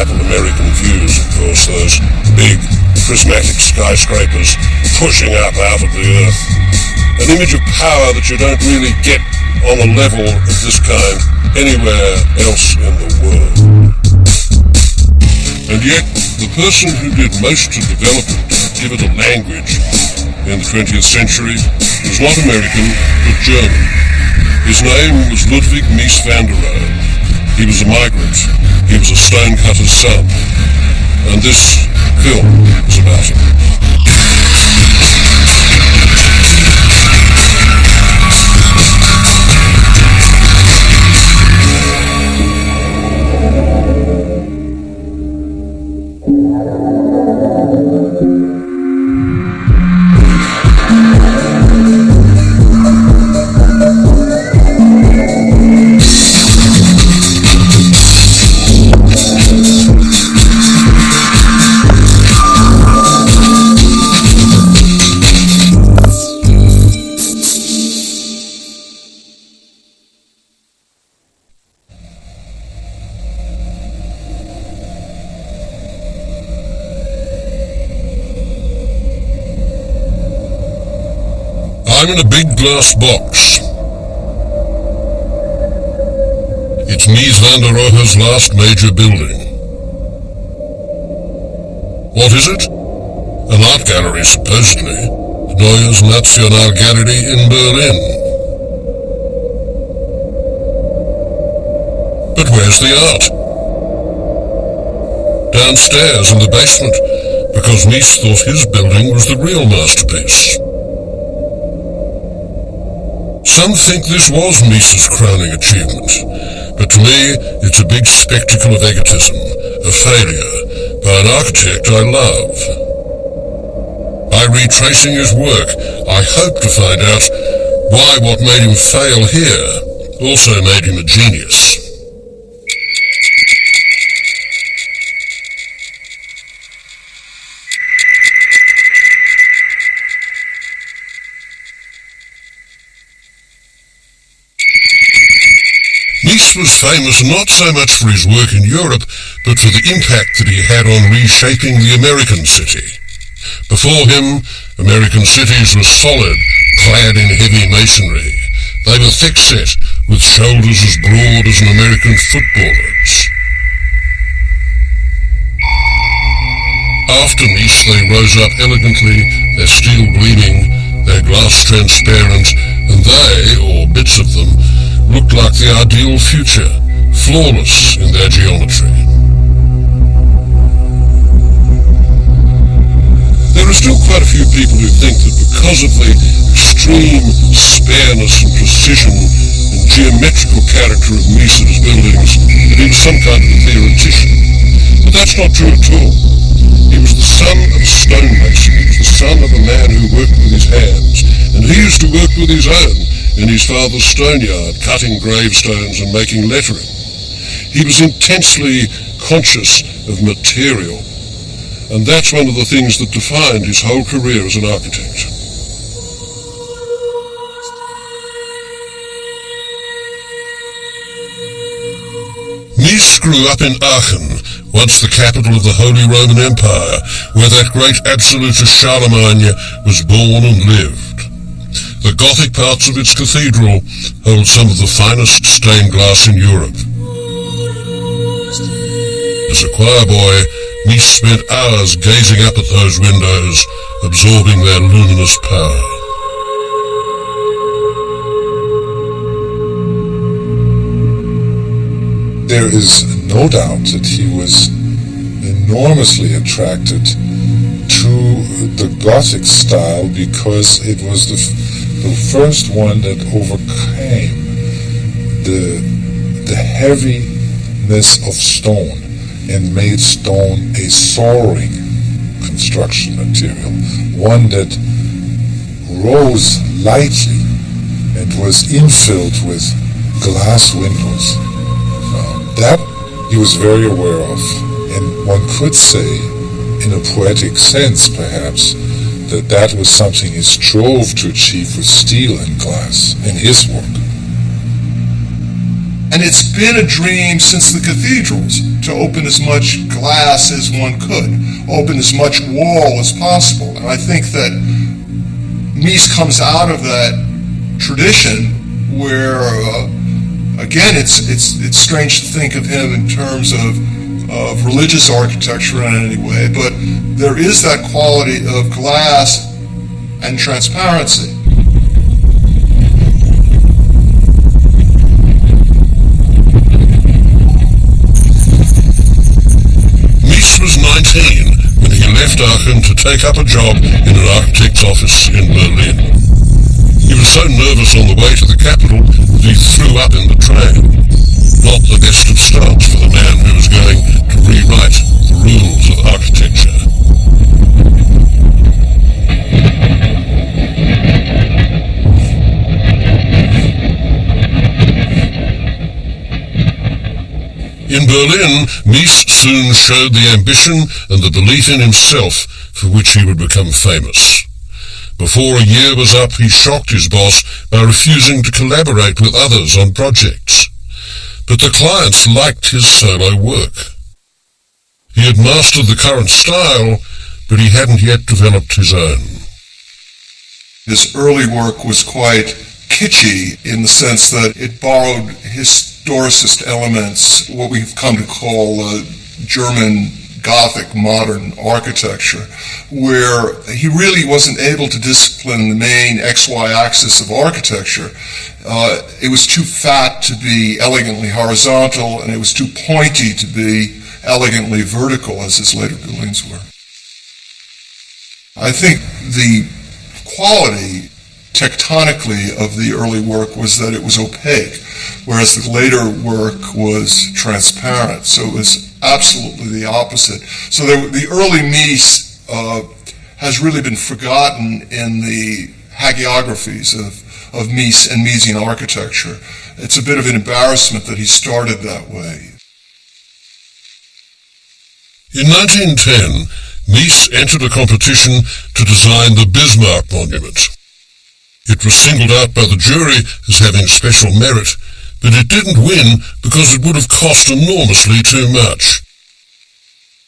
archetypal American views, of course, those big prismatic skyscrapers pushing up out of the earth. An image of power that you don't really get on a level of this kind anywhere else in the world. And yet, the person who did most to develop it, give it a language in the 20th century, was not American, but German. His name was Ludwig Mies van der Rohe. He was a migrant. He was a stonecutter's son. And this film is about him. I'm in a big glass box. It's Mies van der Rohe's last major building. What is it? An art gallery, supposedly. Neues Nationalgalerie in Berlin. But where's the art? Downstairs in the basement, because Mies thought his building was the real masterpiece. Some think this was Mies's crowning achievement, but to me it's a big spectacle of egotism, a failure, by an architect I love. By retracing his work, I hope to find out why what made him fail here also made him a genius. Mies was famous not so much for his work in Europe, but for the impact that he had on reshaping the American city. Before him, American cities were solid, clad in heavy masonry. They were thick-set, with shoulders as broad as an American footballer's. After Mies, they rose up elegantly, their steel gleaming, their glass transparent, and they, or bits of them, looked like the ideal future, flawless in their geometry. There are still quite a few people who think that because of the extreme spareness and precision and geometrical character of Mies's buildings, that he was some kind of a theoretician. But that's not true at all. He was the son of a stonemason. He was the son of a man who worked with his hands, and he used to work with his own in his father's stone yard, cutting gravestones and making lettering. He was intensely conscious of material, and that's one of the things that defined his whole career as an architect. Mies grew up in Aachen, once the capital of the Holy Roman Empire, where that great absolutist Charlemagne was born and lived. The Gothic parts of its cathedral hold some of the finest stained glass in Europe. As a choir boy, Mies spent hours gazing up at those windows, absorbing their luminous power. There is no doubt that he was enormously attracted to the Gothic style because it was the first one that overcame the heaviness of stone and made stone a soaring construction material, one that rose lightly and was infilled with glass windows. That he was very aware of, and one could say, in a poetic sense perhaps, that was something he strove to achieve with steel and glass in his work. And it's been a dream since the cathedrals to open as much glass as one could, open as much wall as possible. And I think that Mies comes out of that tradition where, again, it's strange to think of him in terms of religious architecture in any way, but there is that quality of glass and transparency. Mies was 19 when he left Aachen to take up a job in an architect's office in Berlin. He was so nervous on the way to the capital that he threw up in the train. Not the best of starts for the man who was going to rewrite the rules of architecture. In Berlin, Mies soon showed the ambition and the belief in himself for which he would become famous. Before a year was up, he shocked his boss by refusing to collaborate with others on projects. But the clients liked his solo work. He had mastered the current style, but he hadn't yet developed his own. His early work was quite kitschy in the sense that it borrowed historicist elements, what we've come to call German Gothic modern architecture, where he really wasn't able to discipline the main XY axis of architecture. It was too fat to be elegantly horizontal, and it was too pointy to be elegantly vertical, as his later buildings were. I think the quality tectonically of the early work was that it was opaque, whereas the later work was transparent. So it was absolutely the opposite. So the early Mies has really been forgotten in the hagiographies of Mies and Miesian architecture. It's a bit of an embarrassment that he started that way. In 1910, Mies entered a competition to design the Bismarck Monument. It was singled out by the jury as having special merit, but it didn't win because it would have cost enormously too much.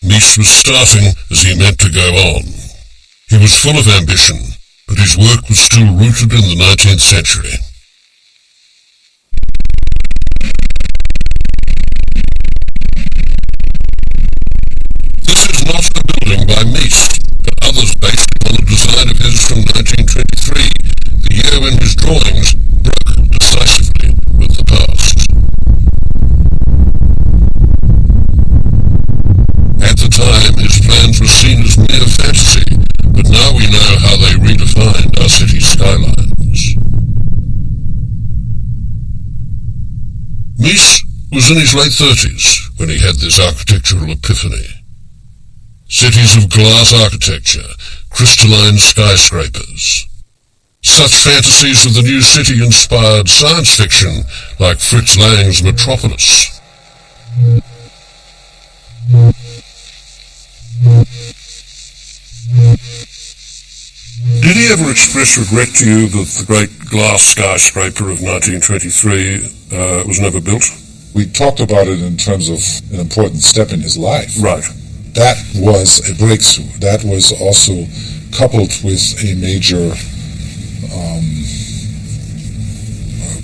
Mies was starting as he meant to go on. He was full of ambition, but his work was still rooted in the 19th century. This is not a building by Mies, but others based it on a design of his from 1923, the year when his drawings broke decisively with the past. At the time, his plans were seen as mere fantasy, but now we know how they redefined our city skylines. Mies was in his late 30s when he had this architectural epiphany. Cities of glass architecture, crystalline skyscrapers. Such fantasies of the new city inspired science fiction like Fritz Lang's Metropolis. Did he ever express regret to you that the great glass skyscraper of 1923 was never built? We talked about it in terms of an important step in his life. Right. That was a breakthrough. That was also coupled with a major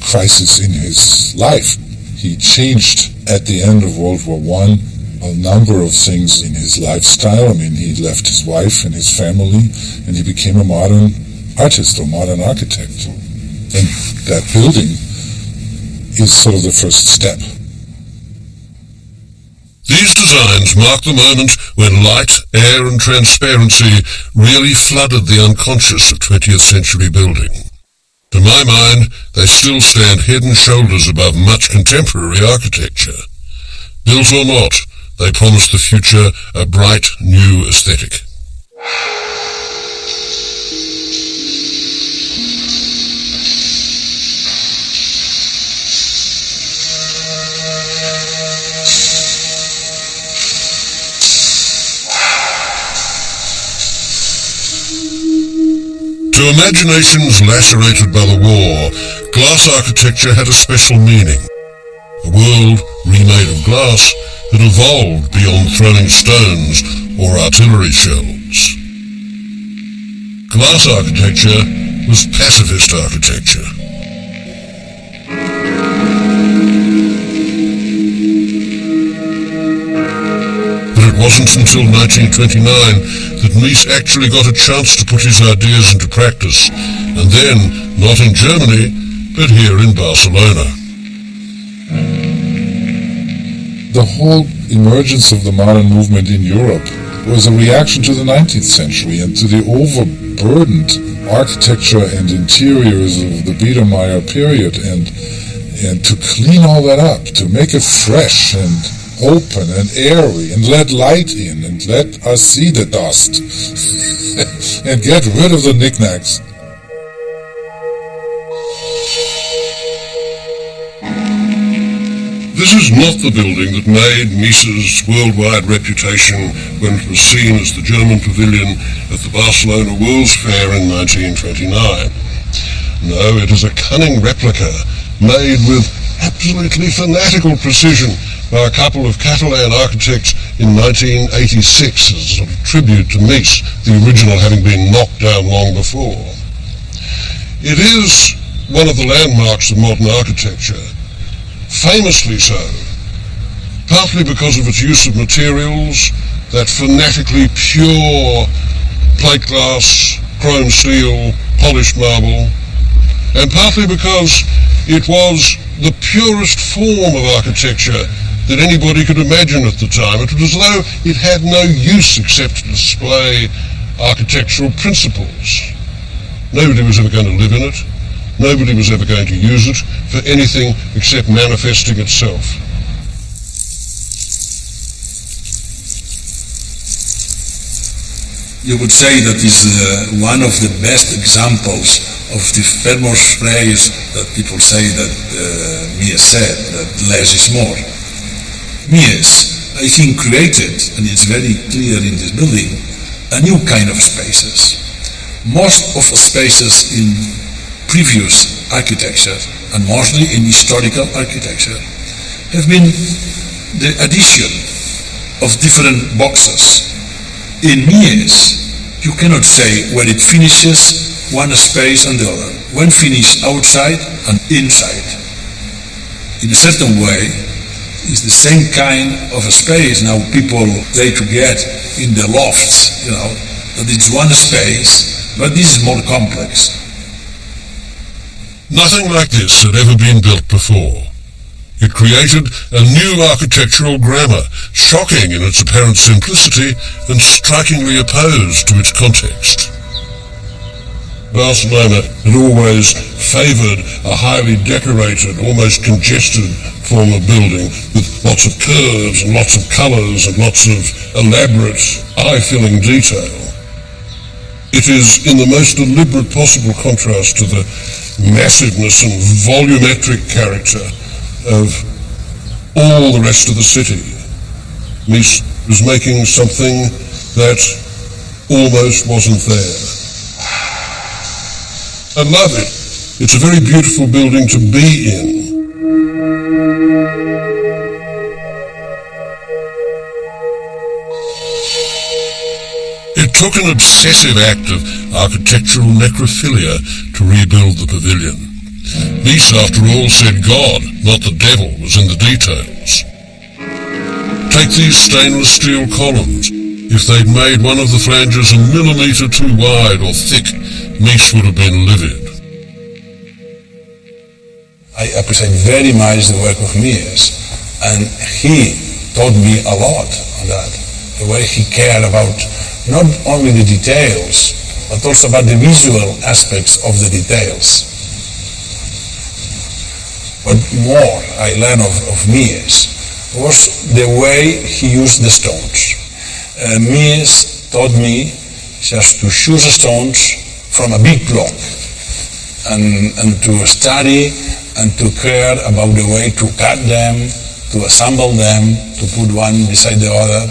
crisis in his life. He changed at the end of World War I a number of things in his lifestyle. I mean, he left his wife and his family, and he became a modern artist or modern architect. And that building is sort of the first step. These designs mark the moment when light, air and transparency really flooded the unconscious of 20th century building. To my mind, they still stand head and shoulders above much contemporary architecture. Built or not, they promise the future a bright, new aesthetic. To imaginations lacerated by the war, glass architecture had a special meaning. a world remade of glass had evolved beyond throwing stones or artillery shells. Glass architecture was pacifist architecture. But it wasn't until 1929 that Mies actually got a chance to put his ideas into practice, and then, not in Germany, but here in Barcelona. The whole emergence of the modern movement in Europe was a reaction to the 19th century and to the overburdened architecture and interiors of the Biedermeier period, and to clean all that up, to make it fresh and open and airy, and let light in, and let us see the dust, and get rid of the knickknacks. This is not the building that made Mies's worldwide reputation when it was seen as the German pavilion at the Barcelona World's Fair in 1929. No, it is a cunning replica made with absolutely fanatical precision by a couple of Catalan architects in 1986 as a sort of tribute to Mies, the original having been knocked down long before. It is one of the landmarks of modern architecture, famously so, partly because of its use of materials, that fanatically pure plate glass, chrome steel, polished marble, and partly because it was the purest form of architecture that anybody could imagine at the time. It was as though it had no use except to display architectural principles. Nobody was ever going to live in it. Nobody was ever going to use it for anything except manifesting itself. You would say that is one of the best examples of the famous phrase that people say that Mies said, that less is more. Mies, I think, created, and it's very clear in this building, a new kind of spaces. Most of the spaces in previous architecture, and mostly in historical architecture, have been the addition of different boxes. In Mies, you cannot say when it finishes one space and the other, when finished outside and inside. In a certain way, it's the same kind of a space now people try to get in the lofts, that it's one space, but this is more complex. Nothing like this had ever been built before. It created a new architectural grammar, shocking in its apparent simplicity and strikingly opposed to its context. Barcelona had always favoured a highly decorated, almost congested form of building with lots of curves and lots of colours and lots of elaborate, eye-filling detail. It is in the most deliberate possible contrast to the massiveness and volumetric character of all the rest of the city. Mies was making something that almost wasn't there. I love it. It's a very beautiful building to be in. It took an obsessive act of architectural necrophilia to rebuild the pavilion. Mies, after all, said God, not the devil, was in the details. Take these stainless steel columns. If they'd made one of the flanges a millimetre too wide or thick, Mies would have been livid. I appreciate very much the work of Mies, and he taught me a lot on that. The way he cared about not only the details, but also about the visual aspects of the details. What more I learned of Mies was the way he used the stones. Mies taught me just to choose stones from a big block and to study and to care about the way to cut them, to assemble them, to put one beside the other,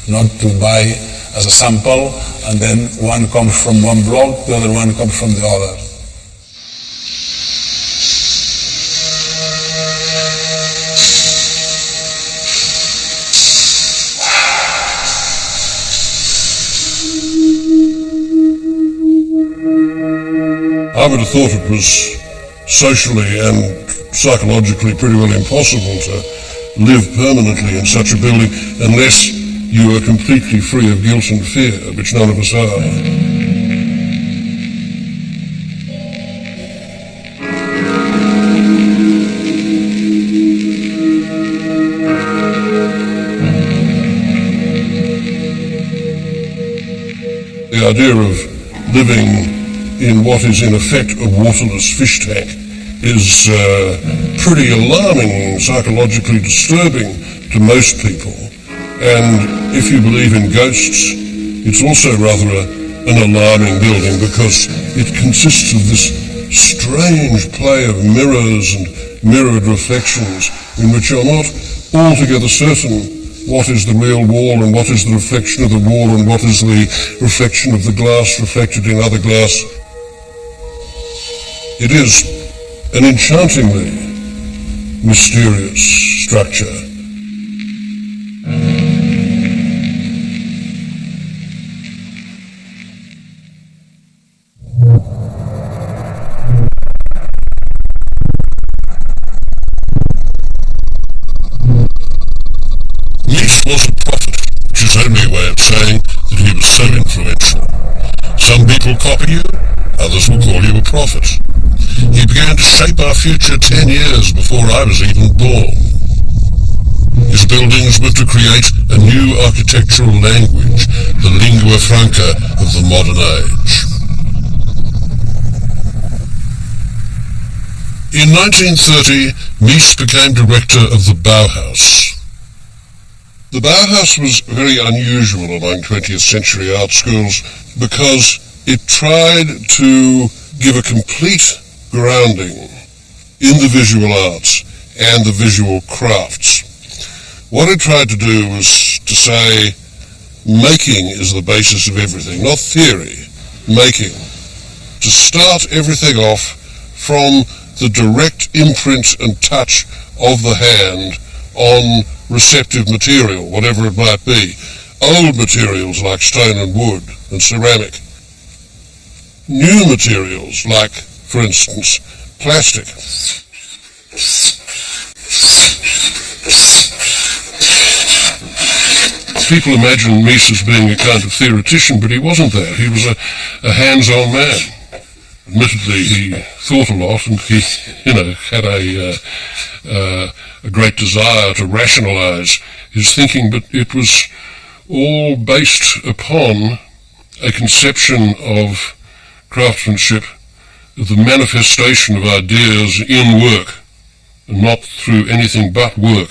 not to buy as a sample and then one comes from one block, the other one comes from the other. I would have thought it was socially and psychologically pretty well impossible to live permanently in such a building unless you are completely free of guilt and fear, which none of us are. The idea of living in what is in effect a waterless fish tank is pretty alarming, psychologically disturbing to most people. And if you believe in ghosts, it's also rather an alarming building because it consists of this strange play of mirrors and mirrored reflections in which you're not altogether certain what is the real wall and what is the reflection of the wall and what is the reflection of the glass reflected in other glass. It is an enchantingly mysterious structure. Mies was a prophet, which is only a way of saying that he was so influential. Some people copy you, others will call you a prophet. He began to shape our future 10 years before I was even born. His buildings were to create a new architectural language, the lingua franca of the modern age. In 1930, Mies became director of the Bauhaus. The Bauhaus was very unusual among 20th century art schools because it tried to give a complete grounding in the visual arts and the visual crafts. What it tried to do was to say making is the basis of everything, not theory, making. To start everything off from the direct imprint and touch of the hand on receptive material, whatever it might be. Old materials like stone and wood and ceramic. New materials like, for instance, plastic. People imagine Mies as being a kind of theoretician, but he wasn't that. He was a hands-on man. Admittedly, he thought a lot, and he, had a great desire to rationalize his thinking, but it was all based upon a conception of craftsmanship, the manifestation of ideas in work, and not through anything but work.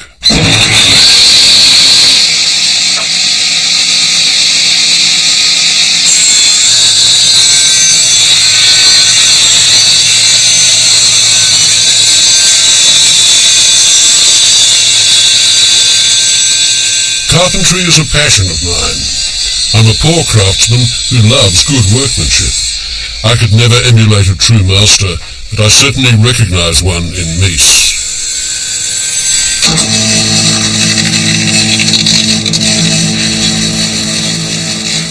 Carpentry is a passion of mine. I'm a poor craftsman who loves good workmanship. I could never emulate a true master, but I certainly recognize one in Mies.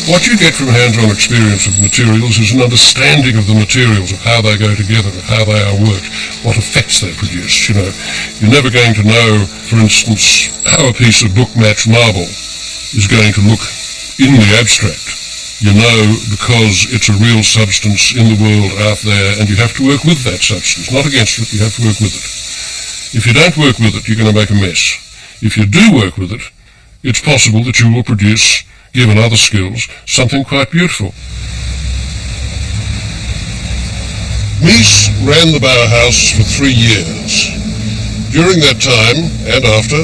What you get from hands-on experience of materials is an understanding of the materials, of how they go together, of how they are worked, what effects they produce. You're never going to know, for instance, how a piece of book-match marble is going to look in the abstract. You know because it's a real substance in the world out there, and you have to work with that substance, not against it. You have to work with it. If you don't work with it, you're going to make a mess. If you do work with it, it's possible that you will produce, given other skills, something quite beautiful. Mies ran the Bauhaus for 3 years. During that time, and after,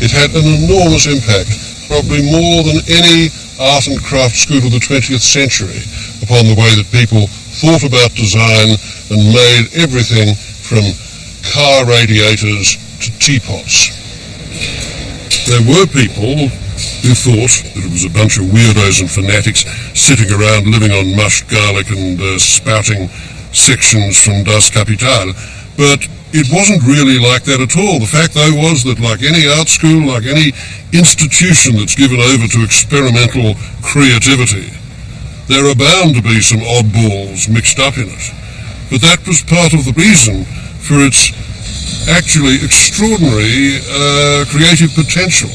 it had an enormous impact, probably more than any art and craft school of the 20th century, upon the way that people thought about design and made everything from car radiators to teapots. There were people who thought that it was a bunch of weirdos and fanatics sitting around living on mushed garlic and spouting sections from Das Kapital, but it wasn't really like that at all. The fact, though, was that like any art school, like any institution that's given over to experimental creativity, there are bound to be some oddballs mixed up in it. but that was part of the reason for its actually extraordinary creative potential.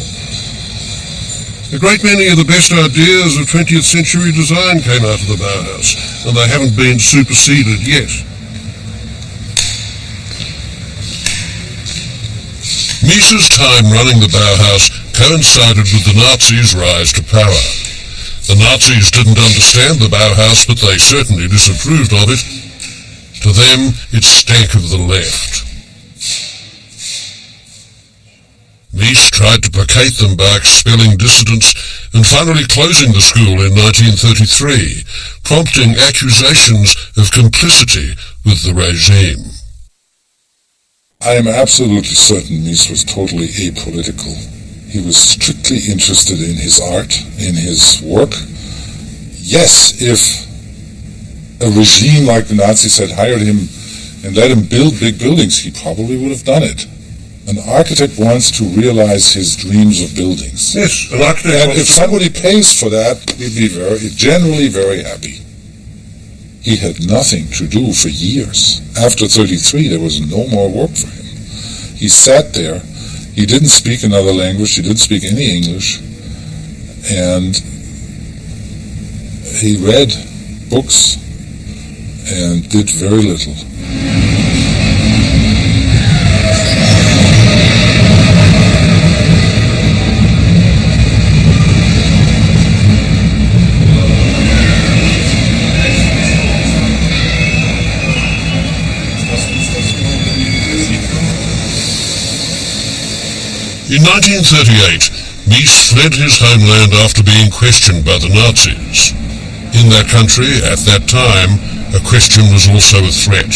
A great many of the best ideas of 20th century design came out of the Bauhaus, and they haven't been superseded yet. Mies's time running the Bauhaus coincided with the Nazis' rise to power. The Nazis didn't understand the Bauhaus, but they certainly disapproved of it. To them, it stank of the left. Mies tried to placate them by expelling dissidents and finally closing the school in 1933, prompting accusations of complicity with the regime. I am absolutely certain Mies was totally apolitical. He was strictly interested in his art, in his work. Yes, if a regime like the Nazis had hired him and let him build big buildings, he probably would have done it. An architect wants to realize his dreams of buildings. Yes, an architect. And if somebody pays for that, he'd be generally very happy. He had nothing to do for years. After 33, there was no more work for him. He sat there. He didn't speak another language. He didn't speak any English. And he read books and did very little. In 1938, Mies fled his homeland after being questioned by the Nazis. In that country, at that time, a question was also a threat.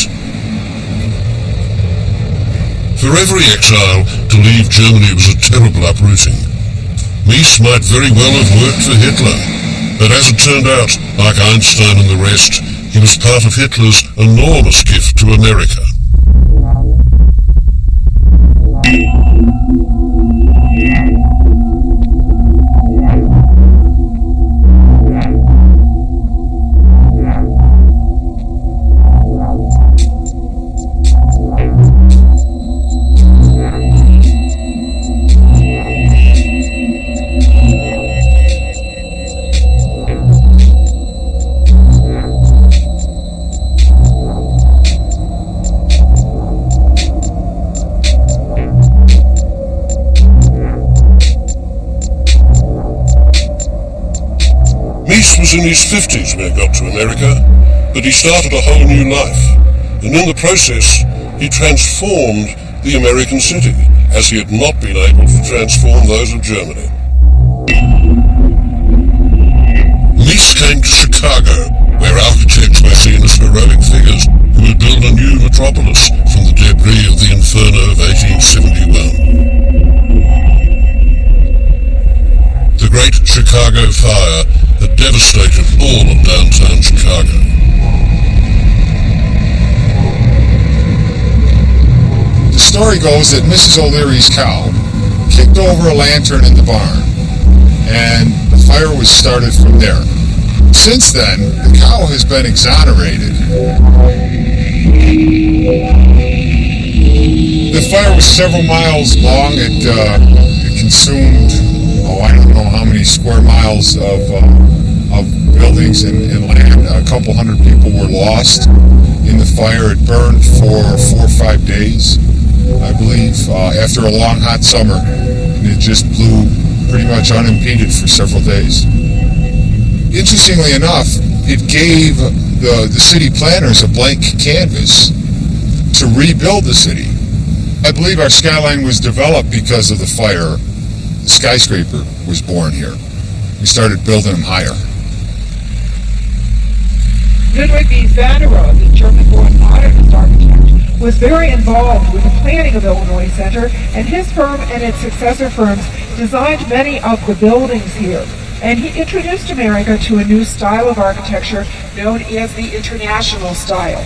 For every exile, to leave Germany was a terrible uprooting. Mies might very well have worked for Hitler, but as it turned out, like Einstein and the rest, he was part of Hitler's enormous gift to America. Mies was in his 50s when he got to America, but he started a whole new life, and in the process he transformed the American city, as he had not been able to transform those of Germany. Mies came to Chicago, where architects were seen as heroic figures who would build a new metropolis from the debris of the inferno of 1871. The Great Chicago Fire had devastated all of downtown Chicago. The story goes that Mrs. O'Leary's cow kicked over a lantern in the barn, and the fire was started from there. Since then, the cow has been exonerated. The fire was several miles long. It consumed, I don't know how many square miles of buildings and land. A couple hundred people were lost in the fire. It burned for 4 or 5 days, I believe, after a long hot summer, and it just blew pretty much unimpeded for several days. Interestingly enough, it gave the city planners a blank canvas to rebuild the city. I believe our skyline was developed because of the fire. The skyscraper was born here. We started building them higher. Ludwig Mies van der Rohe, the German-born modernist architect, was very involved with the planning of Illinois Center, and his firm and its successor firms designed many of the buildings here. And he introduced America to a new style of architecture known as the International style.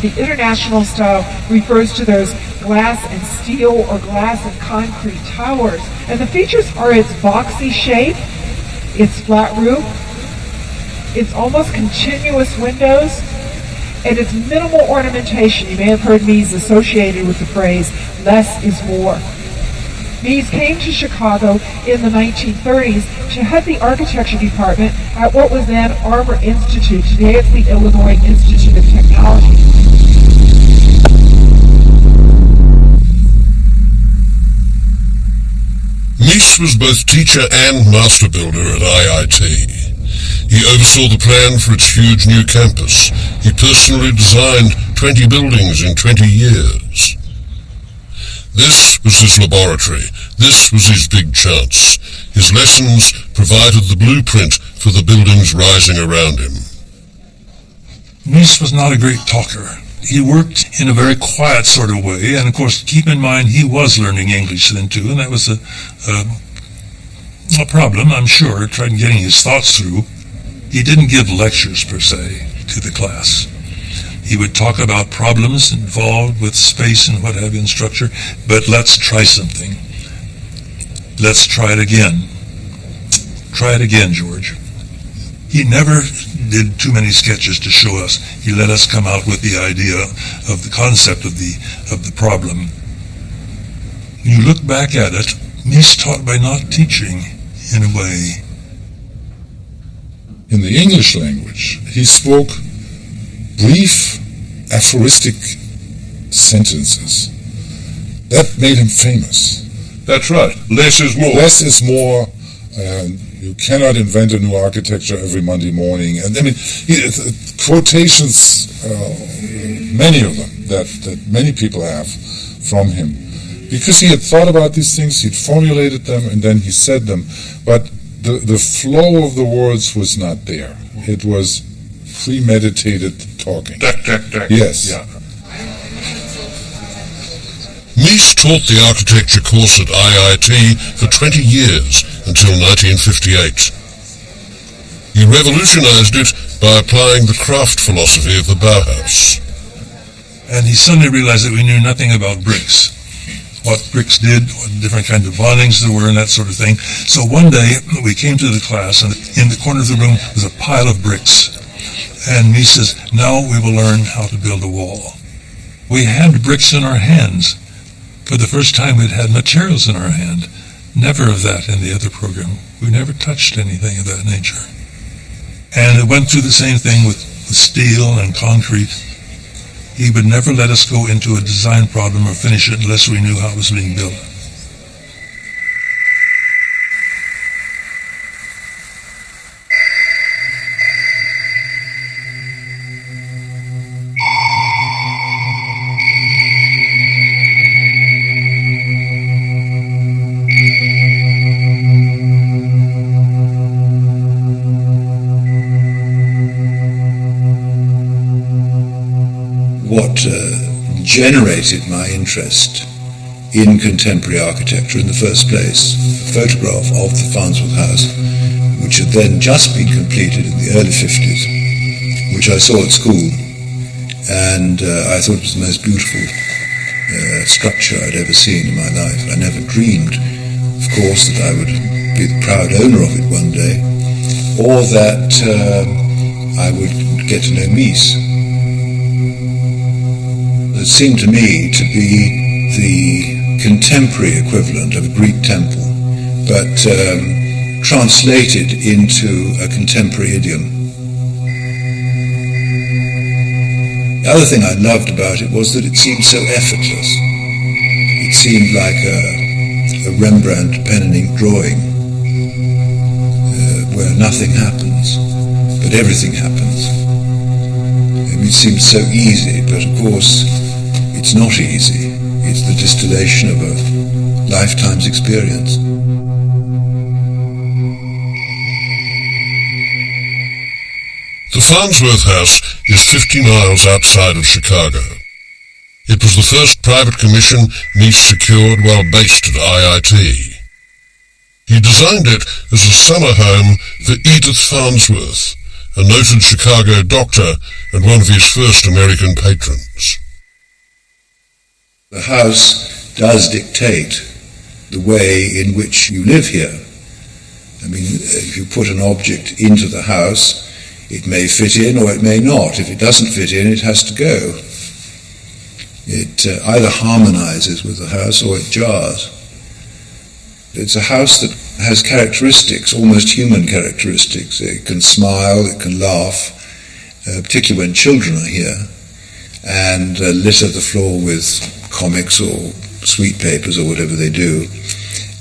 The International style refers to those glass and steel or glass and concrete towers. And the features are its boxy shape, its flat roof, its almost continuous windows, and its minimal ornamentation. You may have heard Mies associated with the phrase, less is more. Mies came to Chicago in the 1930s to head the architecture department at what was then Armour Institute. Today it's the Illinois Institute of Technology. Mies was both teacher and master builder at IIT. He oversaw the plan for its huge new campus. He personally designed 20 buildings in 20 years. This was his laboratory. This was his big chance. His lessons provided the blueprint for the buildings rising around him. Mies was not a great talker. He worked in a very quiet sort of way, and of course, keep in mind, he was learning English then too, and that was a problem, I'm sure, trying getting his thoughts through. He didn't give lectures, per se, to the class. He would talk about problems involved with space and what have you and structure, but let's try something. Let's try it again. Try it again, George. He never did too many sketches to show us. He let us come out with the idea of the concept of the problem. When you look back at it, Mies taught by not teaching, in a way. In the English language, he spoke brief, aphoristic sentences. That made him famous. That's right. Less is more. Less is more. You cannot invent a new architecture every Monday morning. And I mean, quotations, many of them, that many people have from him. Because he had thought about these things, he'd formulated them, and then he said them. But the flow of the words was not there. It was premeditated talking. Yes. Yeah. Mies taught the architecture course at IIT for 20 years until 1958. He revolutionized it by applying the craft philosophy of the Bauhaus. And he suddenly realized that we knew nothing about bricks. What bricks did, what different kinds of bondings there were, and that sort of thing. So one day, we came to the class, and in the corner of the room was a pile of bricks. And Mies says, now we will learn how to build a wall. We had bricks in our hands. For the first time, we'd had materials in our hand. Never of that in the other program. We never touched anything of that nature. And it went through the same thing with steel and concrete. He would never let us go into a design problem or finish it unless we knew how it was being built. What generated my interest in contemporary architecture in the first place, a photograph of the Farnsworth House, which had then just been completed in the early 50s, which I saw at school, and I thought it was the most beautiful structure I'd ever seen in my life. I never dreamed, of course, that I would be the proud owner of it one day, or that I would get to know Mies. It seemed to me to be the contemporary equivalent of a Greek temple, but translated into a contemporary idiom. The other thing I loved about it was that it seemed so effortless. It seemed like a Rembrandt pen and ink drawing where nothing happens, but everything happens. It seemed so easy, but of course it's not easy. It's the distillation of a lifetime's experience. The Farnsworth House is 50 miles outside of Chicago. It was the first private commission Mies secured while based at IIT. He designed it as a summer home for Edith Farnsworth, a noted Chicago doctor and one of his first American patrons. The house does dictate the way in which you live here. I mean, if you put an object into the house, It may fit in or it may not. If it doesn't fit in, it has to go. It either harmonizes with the house or it jars. It's a house that has characteristics, almost human characteristics. It can smile, it can laugh, particularly when children are here, and litter the floor with comics or sweet papers or whatever they do.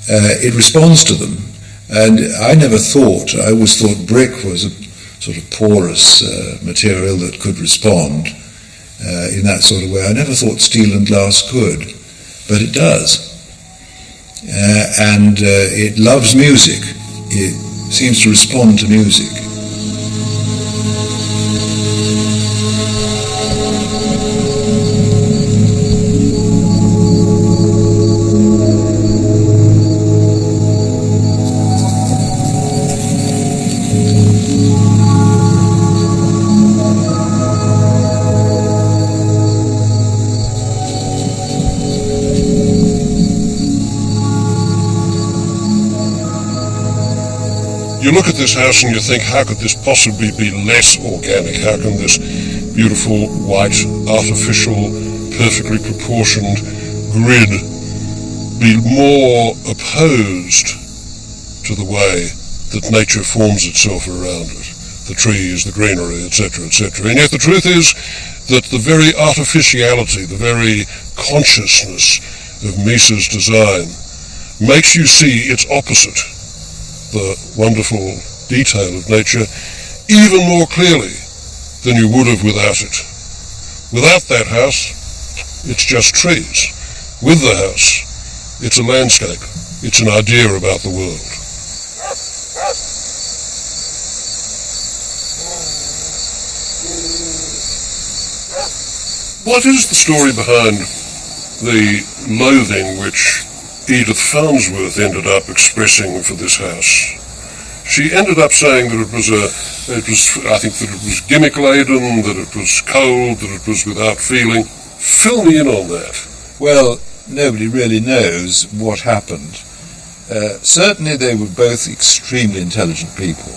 It responds to them. And I always thought brick was a sort of porous material that could respond in that sort of way. I never thought steel and glass could, but it does. And it loves music. It seems to respond to music. You look at this house and you think, how could this possibly be less organic? How can this beautiful, white, artificial, perfectly proportioned grid be more opposed to the way that nature forms itself around it? The trees, the greenery, etc., etc. And yet the truth is that the very artificiality, the very consciousness of Mies's design makes you see its opposite, the wonderful detail of nature, even more clearly than you would have without it. Without that house, it's just trees. With the house, it's a landscape. It's an idea about the world. What is the story behind the loathing which Edith Farnsworth ended up expressing for this house? She ended up saying that I think that it was gimmick-laden, that it was cold, that it was without feeling. Fill me in on that. Well, nobody really knows what happened. Certainly they were both extremely intelligent people.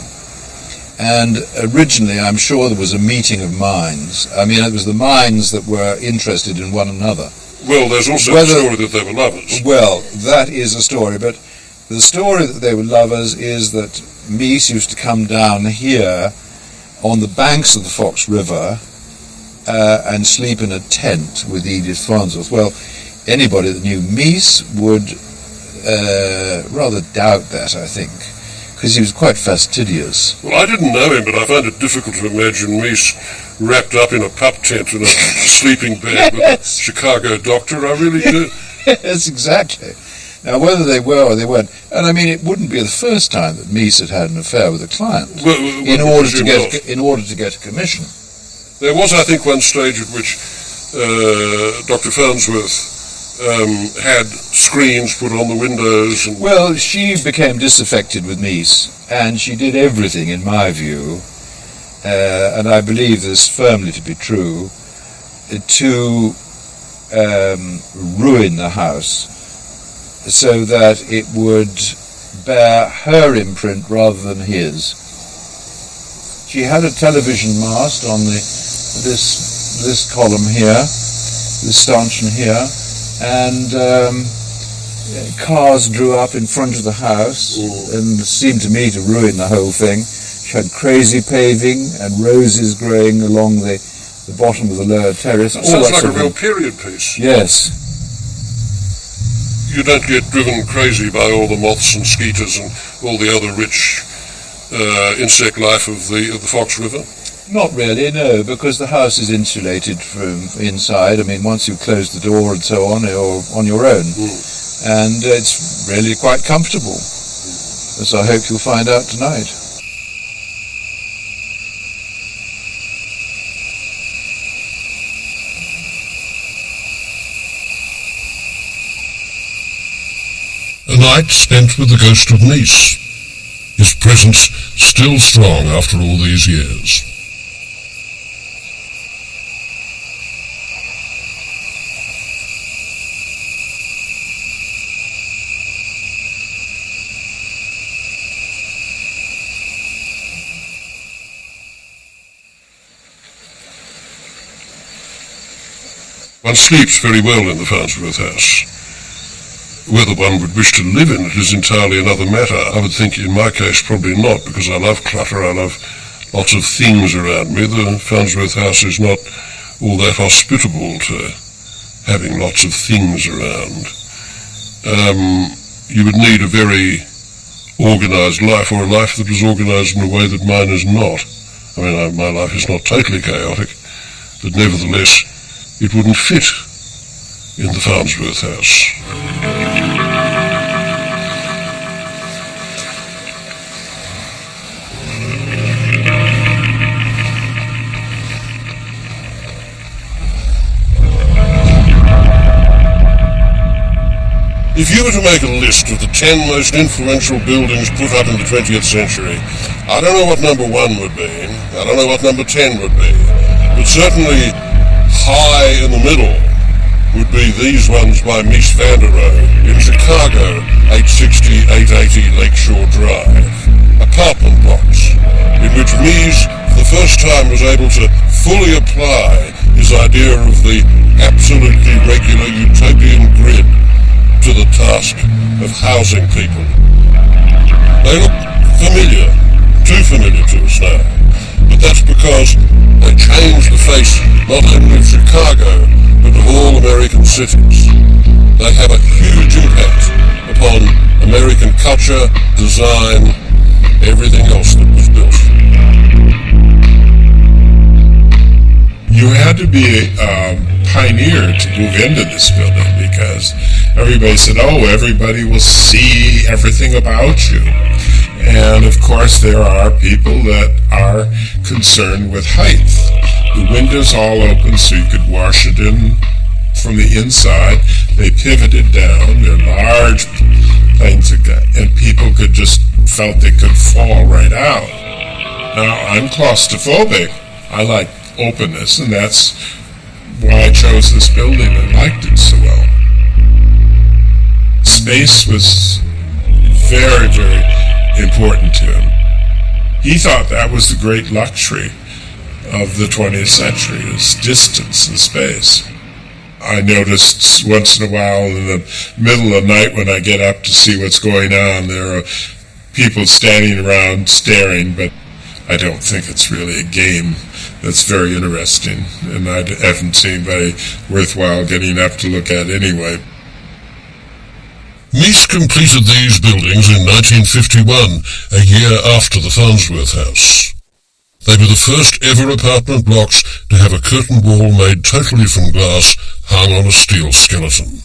And originally, I'm sure there was a meeting of minds. I mean, it was the minds that were interested in one another. Well, there's also the story that they were lovers. Well, that is a story, but the story that they were lovers is that Mies used to come down here on the banks of the Fox River and sleep in a tent with Edith Farnsworth. Well, anybody that knew Mies would rather doubt that, I think, because he was quite fastidious. Well, I didn't know him, but I find it difficult to imagine Mies wrapped up in a pup tent in a sleeping bag with a Chicago doctor. I really do. Yes, exactly. Now, whether they were or they weren't, and I mean, it wouldn't be the first time that Mies had an affair with a client in order to get a commission. There was, I think, one stage at which Dr. Farnsworth had screens put on the windows. And well, she became disaffected with Mies, and she did everything, in my view, and I believe this firmly to be true, to ruin the house so that it would bear her imprint rather than his. She had a television mast on this column here, this stanchion here, and cars drew up in front of the house and seemed to me to ruin the whole thing. She had crazy paving and roses growing along the bottom of the lower terrace. That sounds like a real period piece. Yes. You don't get driven crazy by all the moths and skeeters and all the other rich insect life of the Fox River? Not really, no, because the house is insulated from inside. I mean, once you close the door and so on, you're on your own. And it's really quite comfortable, as I hope you'll find out tonight. A night spent with the ghost of Mies, his presence still strong after all these years. One sleeps very well in the Farnsworth house. Whether one would wish to live in it is entirely another matter. I would think in my case probably not, because I love clutter, I love lots of things around me. The Farnsworth house is not all that hospitable to having lots of things around. You would need a very organised life, or a life that was organised in a way that mine is not. I mean, my life is not totally chaotic, but nevertheless it wouldn't fit in the Farnsworth house. If you were to make a list of the 10 most influential buildings put up in the 20th century, I don't know what number 1 would be, I don't know what number 10 would be, but certainly high in the middle would be these ones by Mies van der Rohe in Chicago, 860-880 Lakeshore Drive. Apartment blocks, in which Mies for the first time was able to fully apply his idea of the absolutely regular utopian grid to the task of housing people. They look familiar, too familiar to us now, but that's because they changed the face not only of Chicago, but of all American cities. They have a huge impact upon American culture, design, everything else that was built. You had to be a pioneer to move into this building, because everybody said, oh, everybody will see everything about you. And of course there are people that are concerned with height. The windows all open so you could wash it in from the inside. They pivoted down. They're large things, and people could just felt they could fall right out. Now, I'm claustrophobic. I like openness, and that's why I chose this building and liked it so well. Space was very, very important to him. He thought that was the great luxury of the 20th century, is distance and space. I noticed once in a while in the middle of the night when I get up to see what's going on, there are people standing around staring, but I don't think it's really a game. That's very interesting, and I haven't seen anybody worthwhile getting up to look at anyway. Mies completed these buildings in 1951, a year after the Farnsworth house. They were the first ever apartment blocks to have a curtain wall made totally from glass hung on a steel skeleton.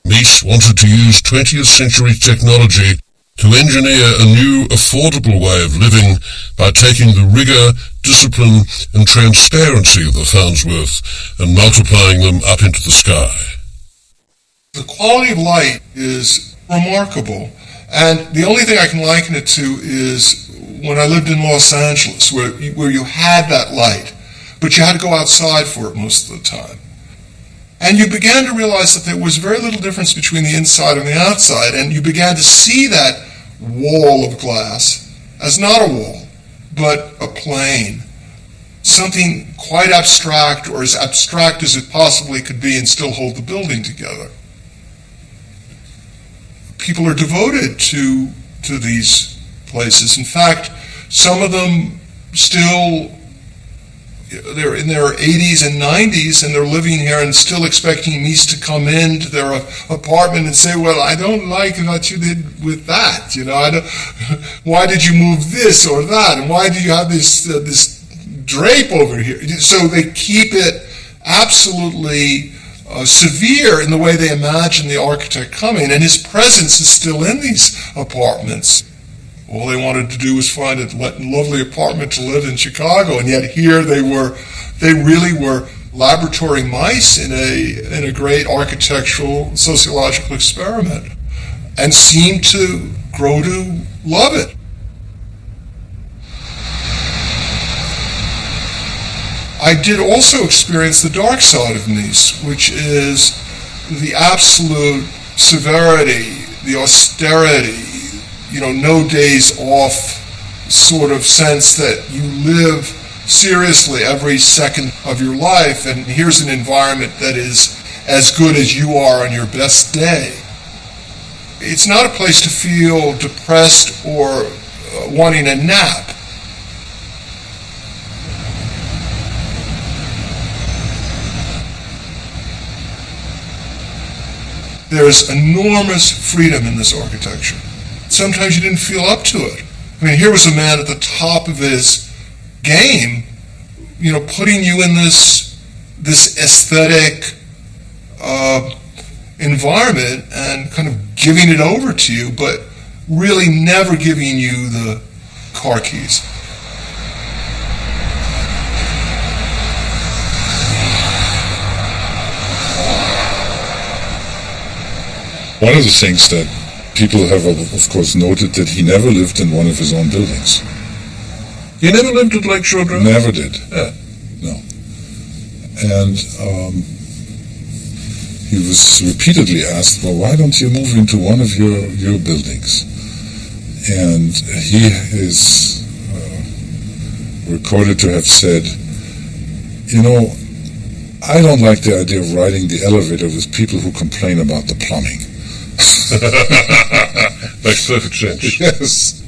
Mies wanted to use 20th century technology to engineer a new, affordable way of living by taking the rigour, discipline and transparency of the Farnsworth and multiplying them up into the sky. The quality of light is remarkable, and the only thing I can liken it to is when I lived in Los Angeles, where you had that light, but you had to go outside for it most of the time. And you began to realize that there was very little difference between the inside and the outside, and you began to see that wall of glass as not a wall, but a plane, something quite abstract, or as abstract as it possibly could be, and still hold the building together. People are devoted to these places. In fact, some of them still, they're in their 80s and 90s, and they're living here and still expecting Mies to come into their apartment and say, well, I don't like what you did with that, why did you move this or that, and why do you have this drape over here? So they keep it absolutely severe in the way they imagine the architect coming, and his presence is still in these apartments. All they wanted to do was find a lovely apartment to live in Chicago, and yet here they really were laboratory mice in a great architectural, sociological experiment, and seemed to grow to love it. I did also experience the dark side of Mies, which is the absolute severity, the austerity, no days off sort of sense that you live seriously every second of your life, and here's an environment that is as good as you are on your best day. It's not a place to feel depressed or wanting a nap. There's enormous freedom in this architecture. Sometimes you didn't feel up to it. I mean, here was a man at the top of his game, putting you in this aesthetic environment and kind of giving it over to you, but really never giving you the car keys. One of the things that people have, of course, noted that he never lived in one of his own buildings. You never lived at Lakeshore Drive? Never did. Yeah. No. And he was repeatedly asked, well, why don't you move into one of your buildings? And he is recorded to have said, I don't like the idea of riding the elevator with people who complain about the plumbing. Makes perfect sense. Yes.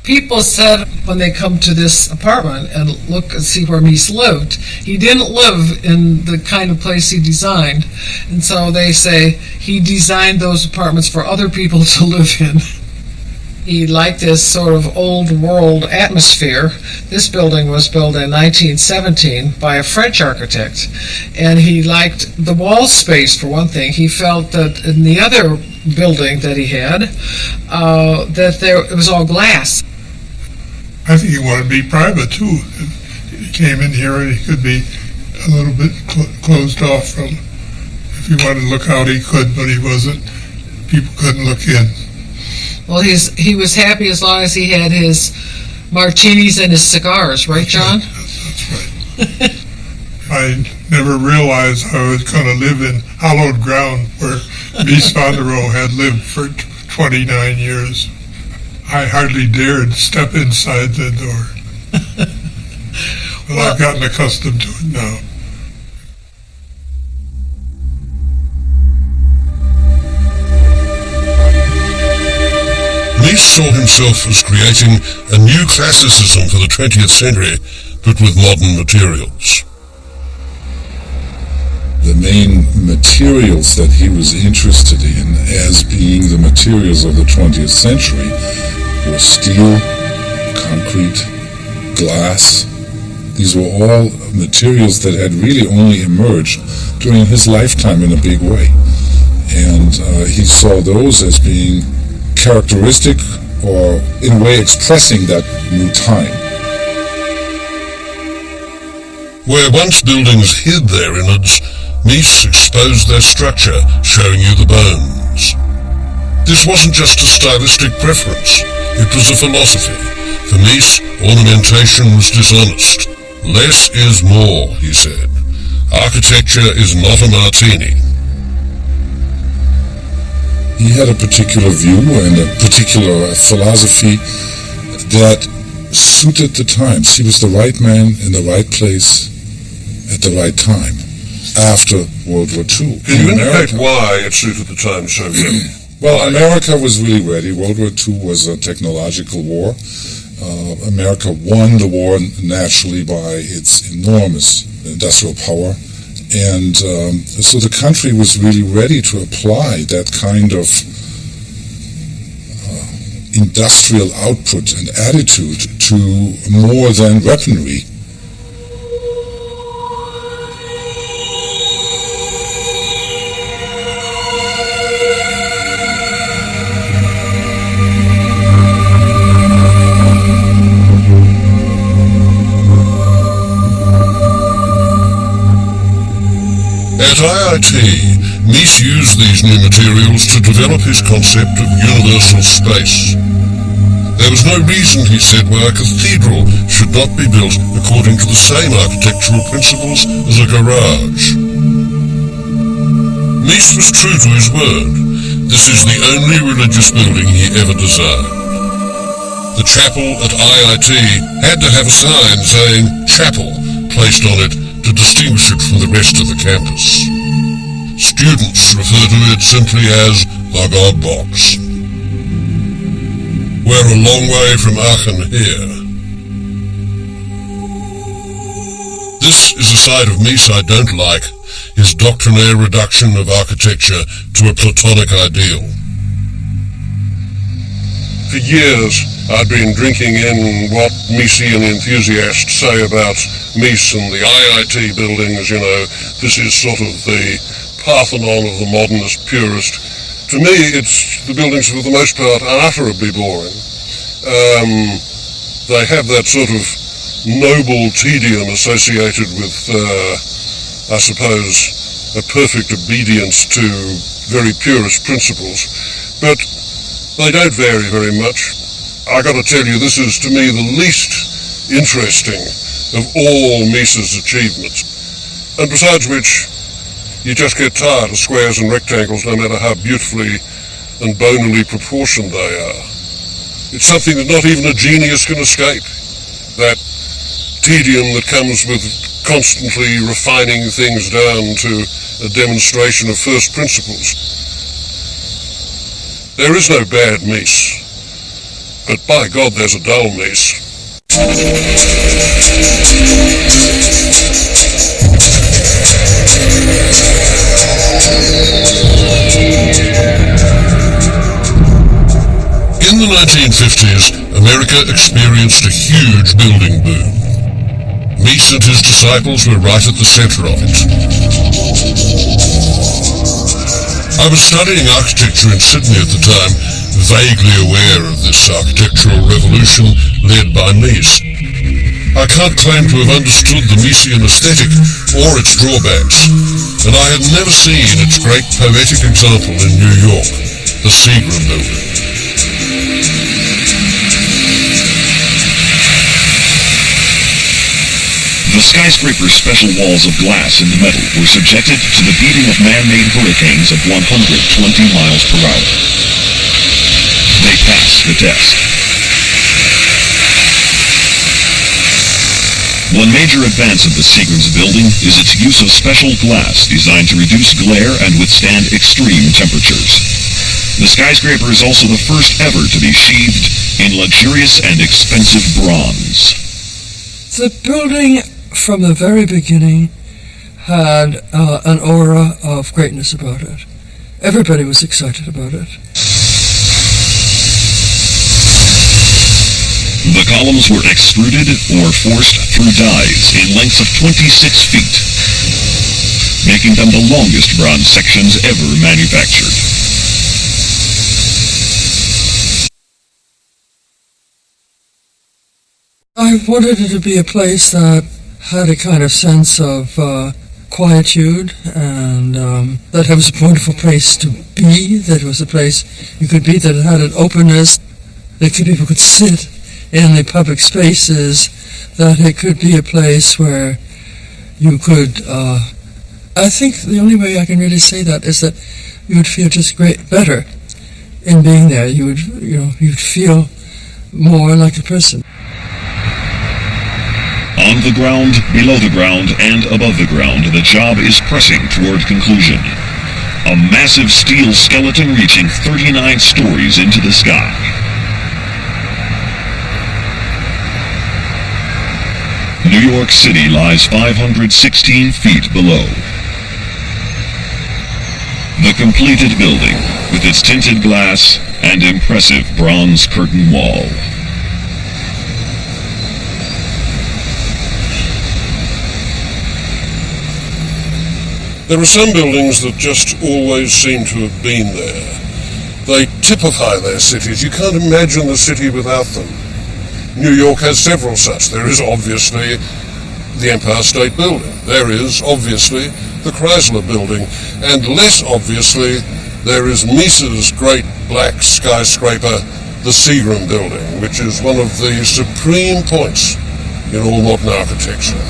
People said when they come to this apartment and look and see where Mies lived, he didn't live in the kind of place he designed. And so they say he designed those apartments for other people to live in. He liked this sort of old world atmosphere. This building was built in 1917 by a French architect. And he liked the wall space, for one thing. He felt that in the other building that he had, it was all glass. I think he wanted to be private too. He came in here and he could be a little bit closed off from, if he wanted to look out he could, but he wasn't. People couldn't look in. Well, he was happy as long as he had his martinis and his cigars, right, John? That's right. I never realized I was going to live in hallowed ground where Mies van der Rohe had lived for 29 years. I hardly dared step inside the door. Well, I've gotten accustomed to it now. Mies saw himself as creating a new classicism for the 20th century, but with modern materials. The main materials that he was interested in as being the materials of the 20th century were steel, concrete, glass. These were all materials that had really only emerged during his lifetime in a big way. And he saw those as being characteristic or in a way expressing that new time. Where once buildings hid their innards, Mies exposed their structure, showing you the bones. This wasn't just a stylistic preference, it was a philosophy. For Mies, ornamentation was dishonest. Less is more, he said. Architecture is not a martini. He had a particular view and a particular philosophy that suited the times. He was the right man in the right place at the right time after World War II. Can you indicate why it suited the times so well? Well, America was really ready. World War II was a technological war. America won the war naturally by its enormous industrial power. And so the country was really ready to apply that kind of industrial output and attitude to more than weaponry. At IIT, Mies used these new materials to develop his concept of universal space. There was no reason, he said, why a cathedral should not be built according to the same architectural principles as a garage. Mies was true to his word. This is the only religious building he ever designed. The chapel at IIT had to have a sign saying chapel placed on it to distinguish it from the rest of the campus. Students refer to it simply as the God Box. We're a long way from Aachen here. This is a side of Mies I don't like, his doctrinaire reduction of architecture to a Platonic ideal. For years, I'd been drinking in what Miesian enthusiasts say about Mies and the IIT buildings, this is sort of the Parthenon of the modernist purist. To me, the buildings for the most part are utterly boring. They have that sort of noble tedium associated with, I suppose, a perfect obedience to very purist principles, but they don't vary very much. I got to tell you, this is to me the least interesting of all Mies's achievements, and besides which, you just get tired of squares and rectangles no matter how beautifully and bonily proportioned they are. It's something that not even a genius can escape, that tedium that comes with constantly refining things down to a demonstration of first principles. There is no bad Mies, but by God there's a dull Mies. In the 1950s, America experienced a huge building boom. Mies and his disciples were right at the center of it. I was studying architecture in Sydney at the time, vaguely aware of this architectural revolution led by Mies. I can't claim to have understood the Miesian aesthetic or its drawbacks, and I had never seen its great poetic example in New York, the Seagram Building. The skyscraper's special walls of glass and metal were subjected to the beating of man-made hurricanes of 120 miles per hour. They passed the test. One major advance of the Seagram's building is its use of special glass designed to reduce glare and withstand extreme temperatures. The skyscraper is also the first ever to be sheathed in luxurious and expensive bronze. The building, from the very beginning, had an aura of greatness about it. Everybody was excited about it. The columns were extruded or forced through dies in lengths of 26 feet, making them the longest bronze sections ever manufactured. I wanted it to be a place that had a kind of sense of quietude, and that it was a wonderful place to be, that it was a place you could be, that it had an openness, that people could sit in the public spaces, that it could be a place where you could, I think the only way I can really say that is that you would feel just better in being there. You would, you'd feel more like a person. On the ground, below the ground, and above the ground, the job is pressing toward conclusion. A massive steel skeleton reaching 39 stories into the sky. New York City lies 516 feet below. The completed building, with its tinted glass and impressive bronze curtain wall. There are some buildings that just always seem to have been there. They typify their cities. You can't imagine the city without them. New York has several such. There is obviously the Empire State Building. There is obviously the Chrysler Building. And less obviously, there is Mies's great black skyscraper, the Seagram Building, which is one of the supreme points in all modern architecture.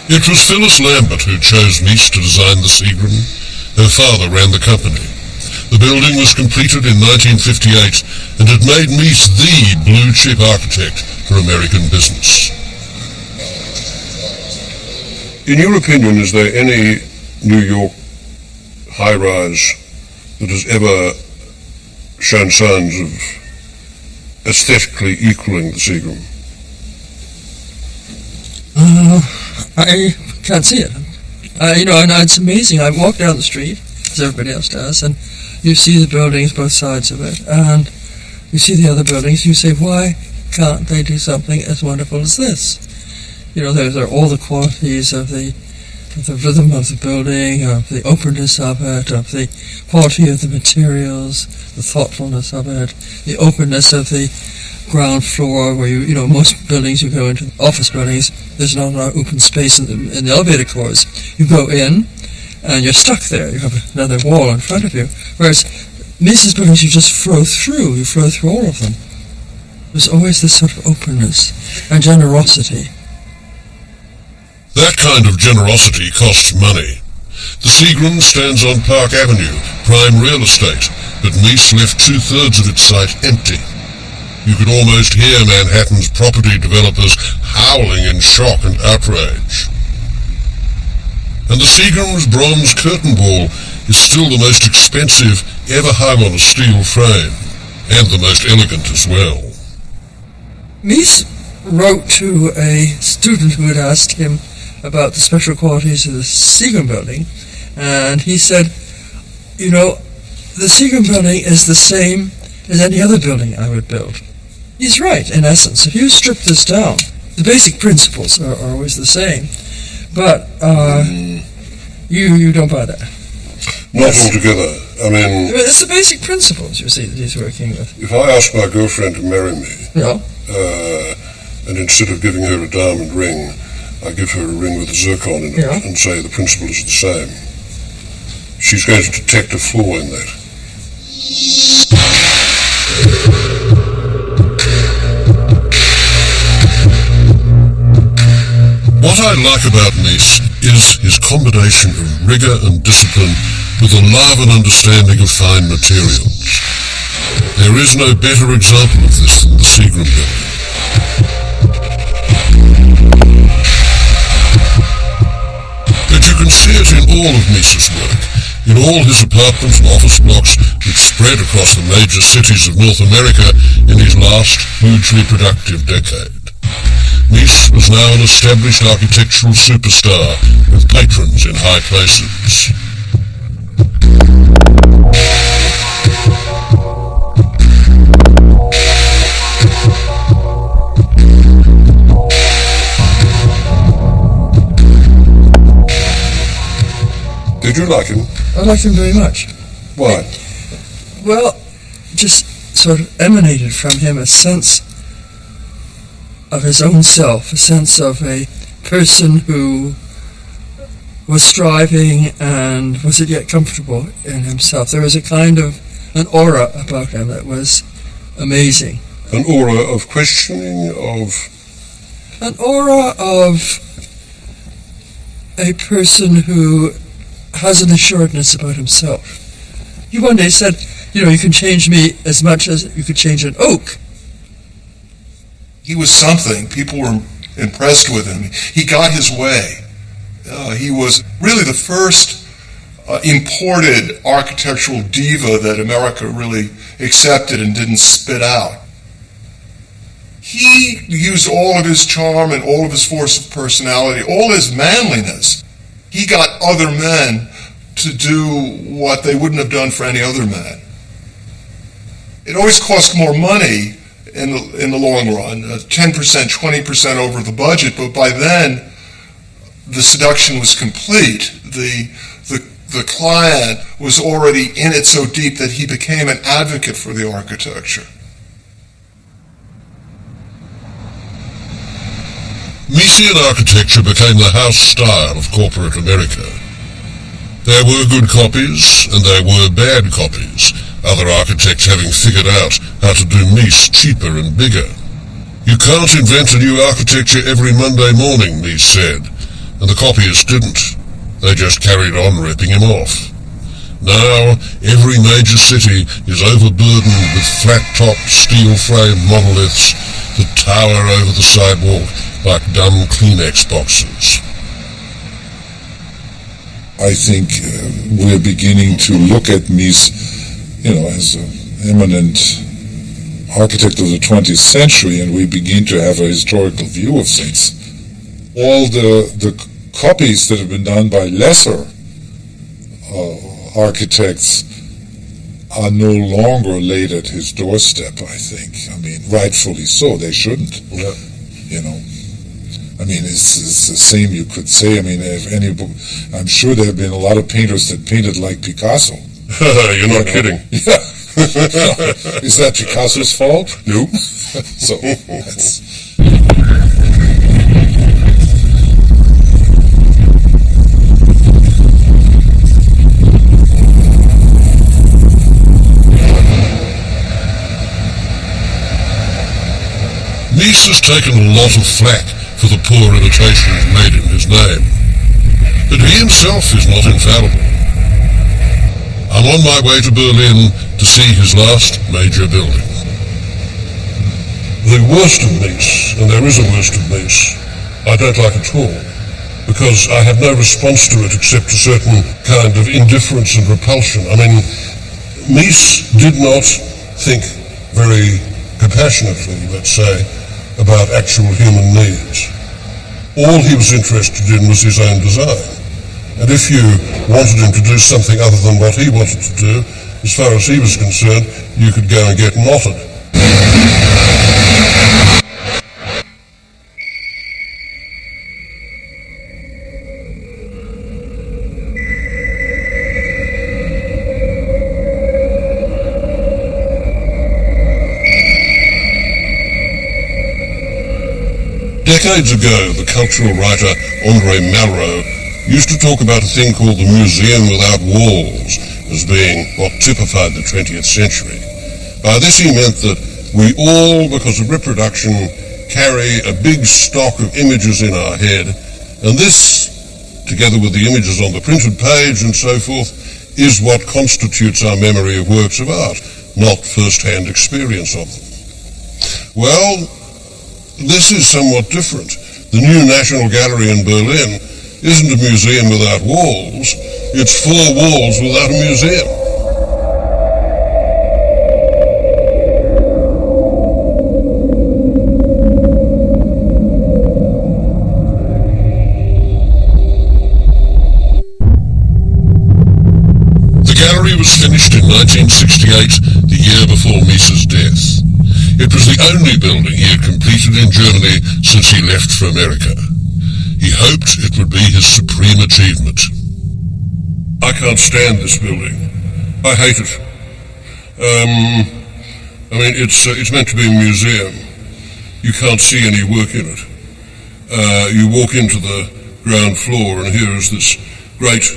It was Phyllis Lambert who chose Mies to design the Seagram. Her father ran the company. The building was completed in 1958, and it made Mies the blue-chip architect for American business. In your opinion, is there any New York high-rise that has ever shown signs of aesthetically equaling the Seagram? I can't see it. And it's amazing. I walk down the street, as everybody else does, and you see the buildings, both sides of it, and you see the other buildings, you say, why can't they do something as wonderful as this? There are all the qualities of the rhythm of the building, of the openness of it, of the quality of the materials, the thoughtfulness of it, the openness of the ground floor, where most buildings, you go into office buildings, there's not a lot of open space in the elevator cores. You go in, and you're stuck there. You have another wall in front of you. Whereas Mies's buildings, you just flow through. You flow through all of them. There's always this sort of openness and generosity. That kind of generosity costs money. The Seagram stands on Park Avenue, prime real estate, but Mies left 2/3 of its site empty. You could almost hear Manhattan's property developers howling in shock and outrage. And the Seagram's bronze curtain wall is still the most expensive ever hung on a steel frame, and the most elegant as well. Mies wrote to a student who had asked him about the special qualities of the Seagram building, and he said, the Seagram building is the same as any other building I would build. He's right, in essence. If you strip this down, the basic principles are always the same. But you don't buy that. Not altogether. It's the basic principles, you see, that he's working with. If I ask my girlfriend to marry me, and instead of giving her a diamond ring, I give her a ring with a zircon in it, and say the principle is the same, she's going to detect a flaw in that. What I like about Mies is his combination of rigor and discipline with a love and understanding of fine materials. There is no better example of this than the Seagram building. But you can see it in all of Mies's work, in all his apartments and office blocks which spread across the major cities of North America in his last hugely productive decade. Mies was now an established architectural superstar with patrons in high places. Did you like him? I liked him very much. Why? Well, just sort of emanated from him a sense of his own self, a sense of a person who was striving and wasn't yet comfortable in himself. There was a kind of an aura about him that was amazing. An aura of questioning, An aura of a person who has an assuredness about himself. He one day said, you can change me as much as you could change an oak. He was something. People were impressed with him. He got his way. He was really the first imported architectural diva that America really accepted and didn't spit out. He used all of his charm and all of his force of personality, all his manliness. He got other men to do what they wouldn't have done for any other man. It always cost more money in the long run, 10%, 20% over the budget, but by then the seduction was complete. The client was already in it so deep that he became an advocate for the architecture. Miesian architecture became the house style of corporate America. There were good copies, and there were bad copies, other architects having figured out how to do Mies cheaper and bigger. You can't invent a new architecture every Monday morning, Mies said, and the copyists didn't. They just carried on ripping him off. Now, every major city is overburdened with flat-topped, steel-framed monoliths that tower over the sidewalk like dumb Kleenex boxes. I think we're beginning to look at Mies, as an eminent architect of the 20th century, and we begin to have a historical view of things. All the copies that have been done by lesser architects are no longer laid at his doorstep, I think. I mean, rightfully so. They shouldn't. Yeah. I mean, it's the same you could say. I mean, I'm sure there have been a lot of painters that painted like Picasso. You're not kidding. Yeah. Is that Picasso's fault? No. So, that's... Mies has taken a lot of flack for the poor imitations made in his name, but he himself is not infallible. I'm on my way to Berlin to see his last major building. The worst of Mies, and there is a worst of Mies, I don't like at all, because I have no response to it except a certain kind of indifference and repulsion. I mean, Mies did not think very compassionately, let's say, about actual human needs. All he was interested in was his own design. And if you wanted him to do something other than what he wanted to do, as far as he was concerned, you could go and get knotted. Decades ago, the cultural writer André Malraux used to talk about a thing called the museum without walls as being what typified the 20th century. By this he meant that we all, because of reproduction, carry a big stock of images in our head, and this, together with the images on the printed page and so forth, is what constitutes our memory of works of art, not first-hand experience of them. Well, this is somewhat different. The new National Gallery in Berlin isn't a museum without walls, it's 4 walls without a museum. The gallery was finished in 1968, the year before Mies's death. It was the only building he had completed in Germany since he left for America. He hoped it would be his supreme achievement. I can't stand this building. I hate it. It's meant to be a museum. You can't see any work in it. You walk into the ground floor and here is this great,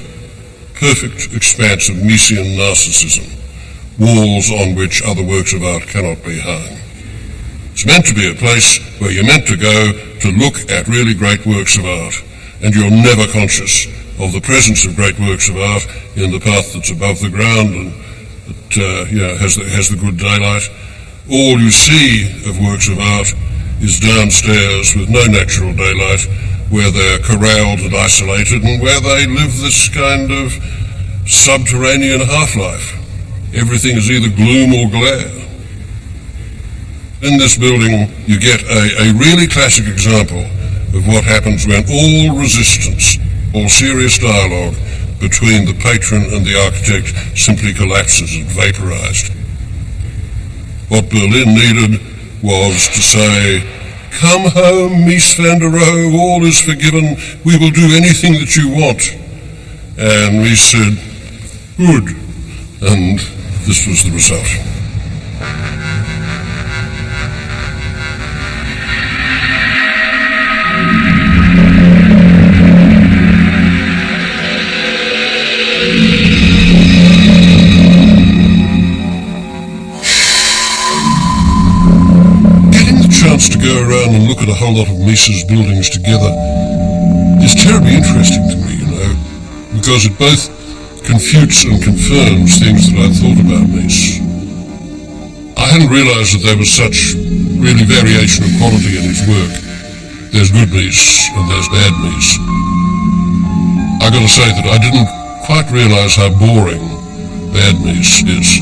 perfect expanse of Miesian narcissism, walls on which other works of art cannot be hung. It's meant to be a place where you're meant to go to look at really great works of art, and you're never conscious of the presence of great works of art in the path that's above the ground and that has the good daylight. All you see of works of art is downstairs with no natural daylight, where they're corralled and isolated and where they live this kind of subterranean half-life. Everything is either gloom or glare. In this building, you get a really classic example of what happens when all resistance, all serious dialogue between the patron and the architect simply collapses and vaporized. What Berlin needed was to say, "Come home, Mies van der Rohe, all is forgiven, we will do anything that you want." And Mies said, "Good." And this was the result. To go around and look at a whole lot of Mies's buildings together is terribly interesting to me, because it both confutes and confirms things that I thought about Mies. I hadn't realised that there was such really variation of quality in his work. There's good Mies and there's bad Mies. I got to say that I didn't quite realise how boring bad Mies is.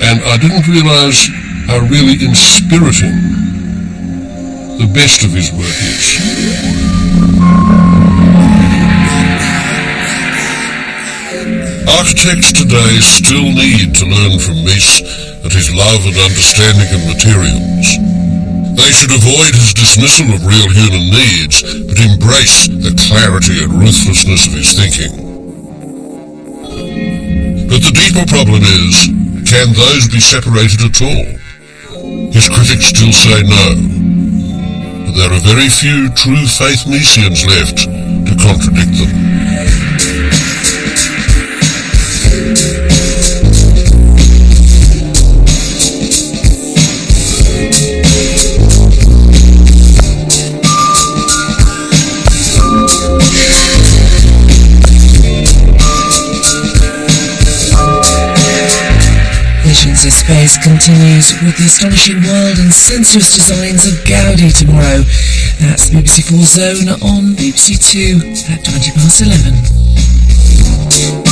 And I didn't realise how really inspiriting the best of his work is. Architects today still need to learn from Mies and his love and understanding of materials. They should avoid his dismissal of real human needs, but embrace the clarity and ruthlessness of his thinking. But the deeper problem is, can those be separated at all? His critics still say no, but there are very few true faith Miesians left to contradict them. Visions of Space continues with the astonishing wild and sensuous designs of Gaudi tomorrow. That's BBC 4 Zone on BBC 2 at 11:20.